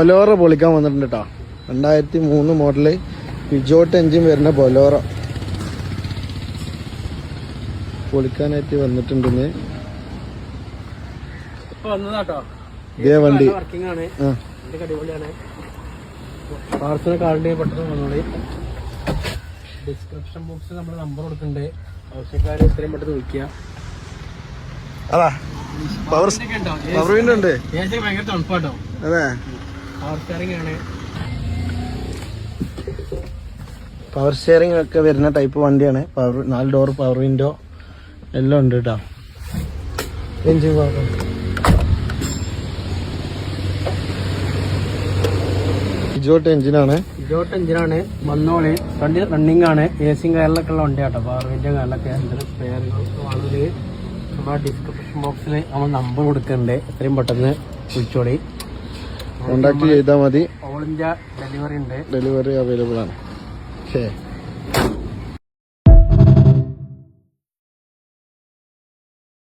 ബൊലോറോ പൊളിക്കാൻ വന്നിട്ടുണ്ട് കേട്ടോ. 2003 മോഡല് പിജോട്ട് എഞ്ചിൻ വരുന്ന ബൊലോറോ പൊളിക്കാനായിട്ട് വന്നിട്ടുണ്ടെന്ന്. ഇതേ വണ്ടി ഡിസ്ക്രിപ്ഷൻ ബോക്സിൽ നമ്മൾ നമ്പർ കൊടുക്കുന്നുണ്ട്. ആവശ്യക്കാര് ഇത്രയും പെട്ടെന്ന് വിളിക്കുക. അതാ പവർ വിൻഡോ ഉണ്ട്. ഭയങ്കര തണുപ്പാട്ടോ. അതെ, പവർ സ്റ്റിയറിംഗ് ആണ്. പവർ സ്റ്റിയറിംഗ് ഒക്കെ വരുന്ന ടൈപ്പ് വണ്ടിയാണ്. 4 ഡോർ പവർ വിൻഡോ എല്ലാം ഉണ്ട് കേട്ടോ. എഞ്ചിൻ പിജോട്ട് എഞ്ചിനാണ്. വന്നോളി. വണ്ടി റണ്ണിങ് ആണ്. എസിയും കയറിലൊക്കെ ഉള്ള വണ്ടി കേട്ടോ. പവർ വിൻഡോ കയറിലൊക്കെ വളരെ നമ്മുടെ ഡിസ്ക്രിപ്ഷൻ ബോക്സിൽ നമ്മൾ നമ്പർ കൊടുക്കുന്നുണ്ട്. എത്രയും പെട്ടെന്ന് വിളിച്ചോളി. കോണ്ടാക്ട് ചെയ്താൽ മതി. ഓൾ ഇന്ത്യ ഡെലിവറി ഉണ്ട്. ഡെലിവറി അവൈലബിൾ ആണ്. ശരി.